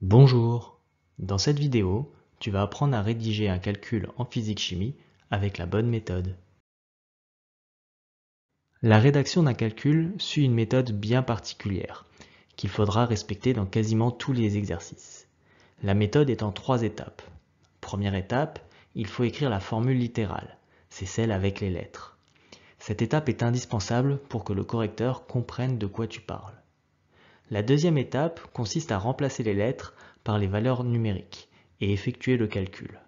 Bonjour! Dans cette vidéo, tu vas apprendre à rédiger un calcul en physique-chimie avec la bonne méthode. La rédaction d'un calcul suit une méthode bien particulière, qu'il faudra respecter dans quasiment tous les exercices. La méthode est en 3 étapes. Première étape, il faut écrire la formule littérale, c'est celle avec les lettres. Cette étape est indispensable pour que le correcteur comprenne de quoi tu parles. La deuxième étape consiste à remplacer les lettres par les valeurs numériques et effectuer le calcul.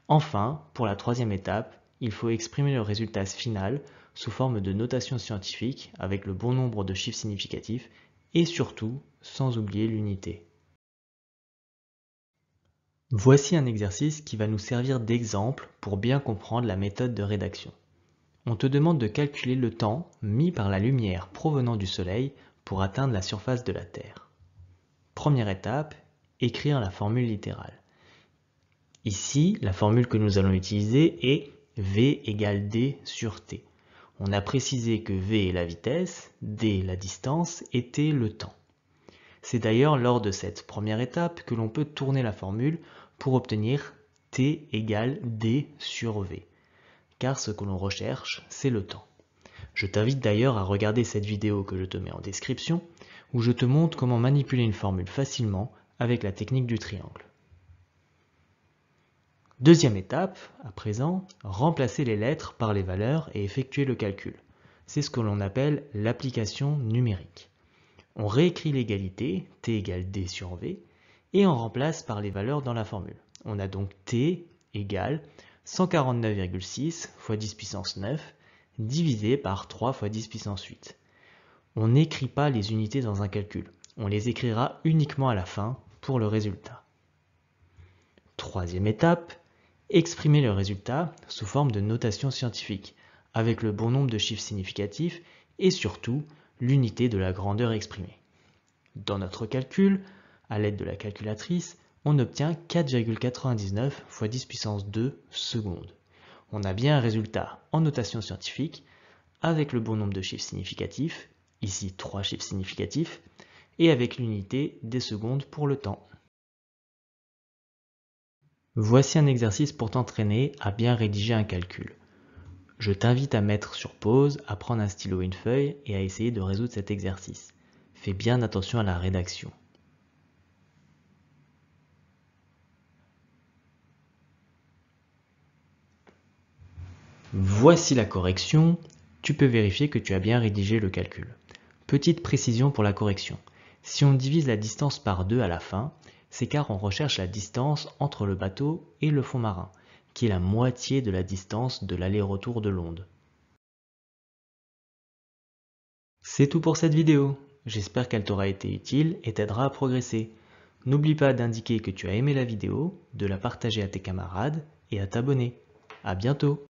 Enfin, pour la troisième étape, il faut exprimer le résultat final sous forme de notation scientifique avec le bon nombre de chiffres significatifs et surtout sans oublier l'unité. Voici un exercice qui va nous servir d'exemple pour bien comprendre la méthode de rédaction. On te demande de calculer le temps mis par la lumière provenant du soleil pour atteindre la surface de la Terre. Première étape, écrire la formule littérale. Ici, la formule que nous allons utiliser est V égale D sur T. On a précisé que V est la vitesse, D la distance et T le temps. C'est d'ailleurs lors de cette première étape que l'on peut tourner la formule pour obtenir T égale D sur V, car ce que l'on recherche, c'est le temps. Je t'invite d'ailleurs à regarder cette vidéo que je te mets en description, où je te montre comment manipuler une formule facilement avec la technique du triangle. Deuxième étape, à présent, remplacer les lettres par les valeurs et effectuer le calcul. C'est ce que l'on appelle l'application numérique. On réécrit l'égalité, T égale D sur V, et on remplace par les valeurs dans la formule. On a donc T égale 149,6 fois 10 puissance 9 divisé par 3 fois 10 puissance 8. On n'écrit pas les unités dans un calcul, on les écrira uniquement à la fin pour le résultat. Troisième étape, exprimer le résultat sous forme de notation scientifique, avec le bon nombre de chiffres significatifs et surtout l'unité de la grandeur exprimée. Dans notre calcul, à l'aide de la calculatrice, on obtient 4,99 fois 10 puissance 2 secondes. On a bien un résultat en notation scientifique avec le bon nombre de chiffres significatifs, ici 3 chiffres significatifs, et avec l'unité des secondes pour le temps. Voici un exercice pour t'entraîner à bien rédiger un calcul. Je t'invite à mettre sur pause, à prendre un stylo et une feuille et à essayer de résoudre cet exercice. Fais bien attention à la rédaction. Voici la correction. Tu peux vérifier que tu as bien rédigé le calcul. Petite précision pour la correction. Si on divise la distance par 2 à la fin, c'est car on recherche la distance entre le bateau et le fond marin, qui est la moitié de la distance de l'aller-retour de l'onde. C'est tout pour cette vidéo. J'espère qu'elle t'aura été utile et t'aidera à progresser. N'oublie pas d'indiquer que tu as aimé la vidéo, de la partager à tes camarades et à t'abonner. À bientôt!